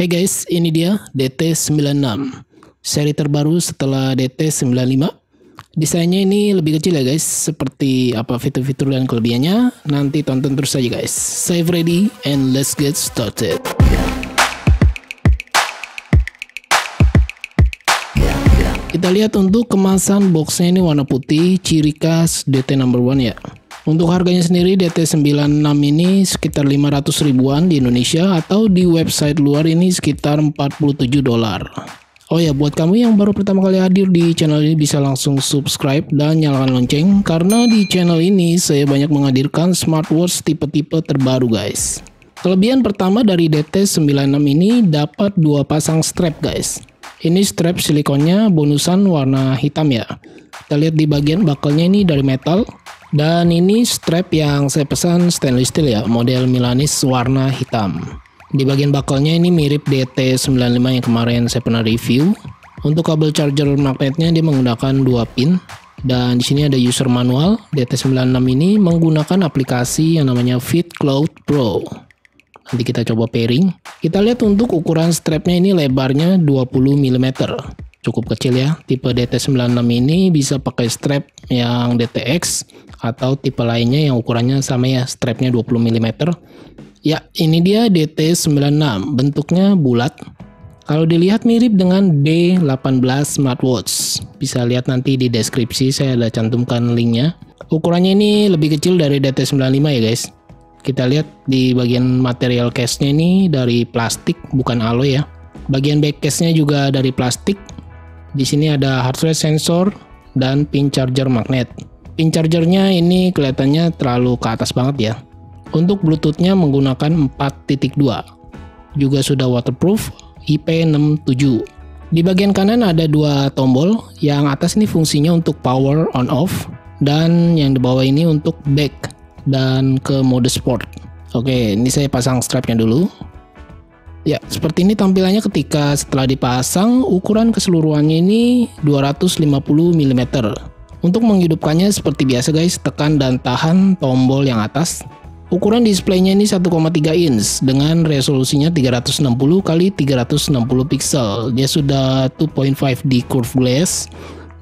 Hey guys, ini dia DT96, seri terbaru setelah DT95. Desainnya ini lebih kecil ya guys, seperti apa fitur-fitur dan kelebihannya, nanti tonton terus saja guys. Save ready and let's get started. Kita lihat untuk kemasan boxnya ini warna putih, ciri khas DT number 1 ya. Untuk harganya sendiri DT96 ini sekitar 500 ribuan di Indonesia, atau di website luar ini sekitar $47. Oh ya, buat kamu yang baru pertama kali hadir di channel ini bisa langsung subscribe dan nyalakan lonceng, karena di channel ini saya banyak menghadirkan smartwatch tipe-tipe terbaru guys. Kelebihan pertama dari DT96 ini dapat 2 pasang strap guys. Ini strap silikonnya bonusan warna hitam ya. Kita lihat di bagian buckle-nya ini dari metal. Dan ini strap yang saya pesan stainless steel ya, model Milanese warna hitam. Di bagian buckle-nya ini mirip DT95 yang kemarin saya pernah review. Untuk kabel charger magnetnya dia menggunakan 2 pin. Dan di sini ada user manual. DT96 ini menggunakan aplikasi yang namanya FitCloud Pro. Nanti kita coba pairing. Kita lihat untuk ukuran strapnya ini lebarnya 20 mm. Cukup kecil ya. Tipe DT96 ini bisa pakai strap yang DTX atau tipe lainnya yang ukurannya sama ya, strapnya 20 mm. Ya, ini dia DT96, bentuknya bulat. Kalau dilihat mirip dengan B18 smartwatch. Bisa lihat nanti di deskripsi, saya ada cantumkan linknya. Ukurannya ini lebih kecil dari DT95 ya guys. Kita lihat di bagian material case-nya ini dari plastik, bukan alloy ya. Bagian back case-nya juga dari plastik. Di sini ada heart rate sensor dan pin charger magnet. Pin chargernya ini kelihatannya terlalu ke atas banget ya. Untuk Bluetooth-nya menggunakan 4.2. Juga sudah waterproof, IP67. Di bagian kanan ada 2 tombol. Yang atas ini fungsinya untuk power on off, dan yang di bawah ini untuk back dan ke mode sport. Oke, ini saya pasang strapnya dulu. Ya, seperti ini tampilannya ketika setelah dipasang. Ukuran keseluruhannya ini 250 mm. Untuk menghidupkannya seperti biasa guys, tekan dan tahan tombol yang atas. Ukuran displaynya ini 1,3 inch dengan resolusinya 360 x 360 pixel. Dia sudah 2.5D curved glass.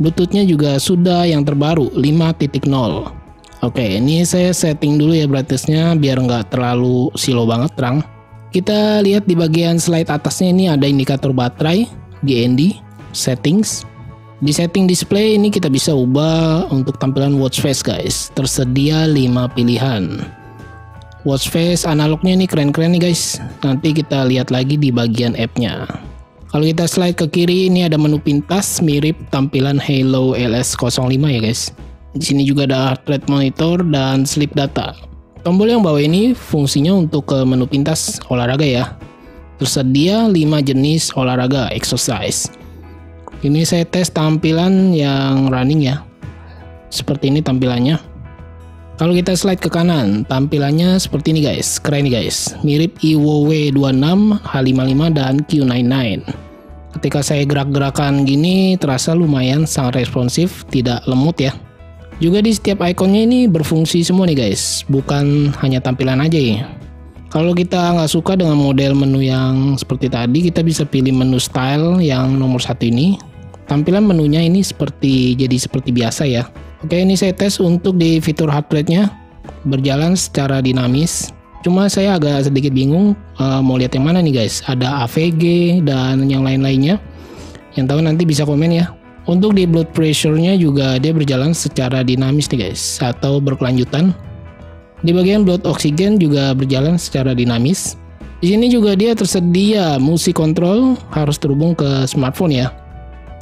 Bluetooth-nya juga sudah yang terbaru 5.0. Oke, ini saya setting dulu ya brightness-nya biar nggak terlalu slow banget terang. Kita lihat di bagian slide atasnya ini ada indikator baterai, DND, settings. Di setting display ini kita bisa ubah untuk tampilan watch face guys. Tersedia 5 pilihan. Watch face analognya ini keren-keren nih guys. Nanti kita lihat lagi di bagian app-nya. Kalau kita slide ke kiri ini ada menu pintas mirip tampilan Halo LS05 ya guys. Di sini juga ada heart rate monitor dan sleep data. Tombol yang bawah ini fungsinya untuk ke menu pintas olahraga ya. Tersedia 5 jenis olahraga exercise. Ini saya tes tampilan yang running ya. Seperti ini tampilannya. Kalau kita slide ke kanan, tampilannya seperti ini guys. Keren nih guys. Mirip Evo W26, H55 dan Q99. Ketika saya gerak-gerakan gini terasa lumayan sangat responsif, tidak lemut ya. Juga di setiap ikonnya ini berfungsi semua nih guys, bukan hanya tampilan aja ya. Kalau kita nggak suka dengan model menu yang seperti tadi, kita bisa pilih menu style yang nomor 1 ini. Tampilan menunya ini jadi seperti biasa ya. Oke, ini saya tes untuk di fitur heart rate-nya, berjalan secara dinamis. Cuma saya agak sedikit bingung mau lihat yang mana nih guys. Ada AVG dan yang lain-lainnya. Yang tahu nanti bisa komen ya. Untuk di blood pressure-nya juga dia berjalan secara dinamis nih guys, atau berkelanjutan. Di bagian blood oxygen juga berjalan secara dinamis. Di sini juga dia tersedia musik control, harus terhubung ke smartphone ya.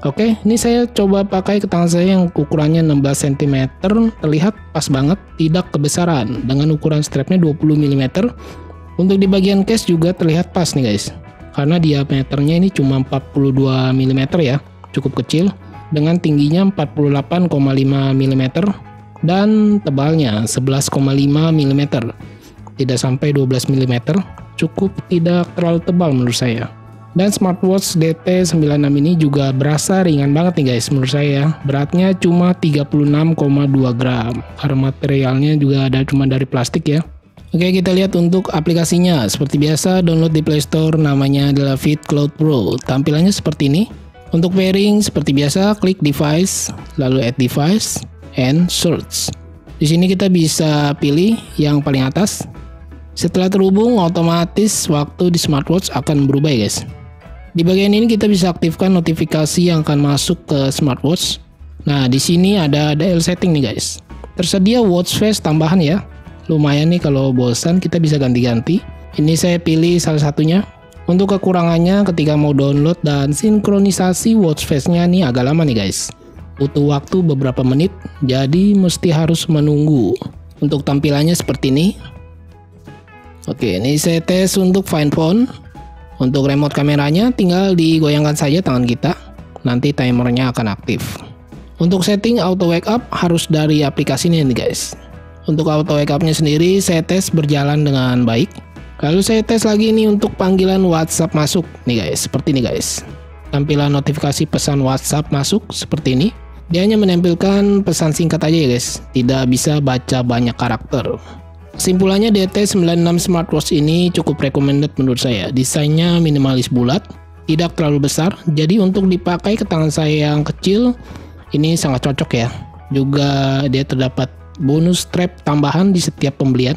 Oke, ini saya coba pakai ke tangan saya yang ukurannya 16 cm, terlihat pas banget, tidak kebesaran dengan ukuran strapnya 20 mm. Untuk di bagian case juga terlihat pas nih guys, karena diameternya ini cuma 42 mm ya, cukup kecil. Dengan tingginya 48,5 mm dan tebalnya 11,5 mm, tidak sampai 12 mm, cukup tidak terlalu tebal menurut saya. Dan smartwatch DT96 ini juga berasa ringan banget nih guys menurut saya. Beratnya cuma 36,2 gram, karena materialnya juga ada cuma dari plastik ya. Oke, kita lihat untuk aplikasinya. Seperti biasa, download di Play Store, namanya adalah FitCloud Pro. Tampilannya seperti ini. Untuk pairing, seperti biasa, klik device, lalu add device, and search. Di sini kita bisa pilih yang paling atas. Setelah terhubung, otomatis waktu di smartwatch akan berubah ya guys. Di bagian ini kita bisa aktifkan notifikasi yang akan masuk ke smartwatch. Nah, di sini ada dial setting nih guys. Tersedia watch face tambahan ya. Lumayan nih kalau bosan kita bisa ganti-ganti. Ini saya pilih salah satunya. Untuk kekurangannya ketika mau download dan sinkronisasi watch face-nya nih agak lama nih guys. Butuh waktu beberapa menit, jadi mesti harus menunggu. Untuk tampilannya seperti ini. Oke, ini saya tes untuk Find Phone. Untuk remote kameranya tinggal digoyangkan saja tangan kita. Nanti timernya akan aktif. Untuk setting auto wake up harus dari aplikasi ini nih guys. Untuk auto wake up-nya sendiri saya tes berjalan dengan baik. Lalu saya tes lagi nih untuk panggilan WhatsApp masuk nih guys, seperti ini guys. Tampilan notifikasi pesan WhatsApp masuk seperti ini. Dia hanya menampilkan pesan singkat aja ya guys, tidak bisa baca banyak karakter. Kesimpulannya DT96 smartwatch ini cukup recommended menurut saya. Desainnya minimalis bulat, tidak terlalu besar, jadi untuk dipakai ke tangan saya yang kecil ini sangat cocok ya. Juga dia terdapat bonus strap tambahan di setiap pembelian.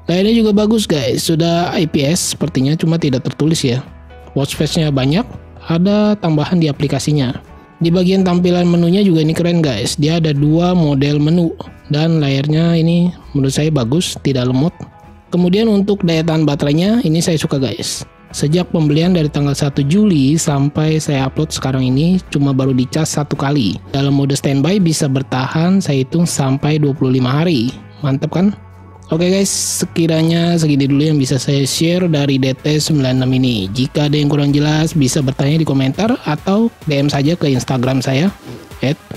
Layarnya juga bagus guys, sudah IPS sepertinya, cuma tidak tertulis ya. Watch face-nya banyak, ada tambahan di aplikasinya. Di bagian tampilan menunya juga ini keren guys, dia ada dua model menu dan layarnya ini menurut saya bagus, tidak lemot. Kemudian untuk daya tahan baterainya ini saya suka guys. Sejak pembelian dari tanggal 1 Juli sampai saya upload sekarang ini cuma baru dicas 1 kali. Dalam mode standby bisa bertahan saya hitung sampai 25 hari. Mantap kan? Oke guys, sekiranya segini dulu yang bisa saya share dari DT96 ini. Jika ada yang kurang jelas bisa bertanya di komentar atau DM saja ke Instagram saya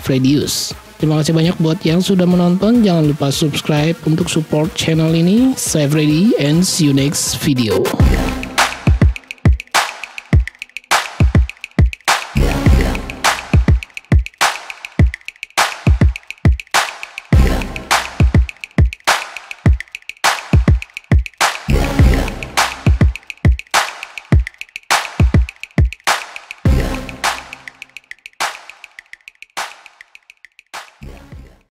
@fredius. Terima kasih banyak buat yang sudah menonton. Jangan lupa subscribe untuk support channel ini. Saya Freddy and see you next video.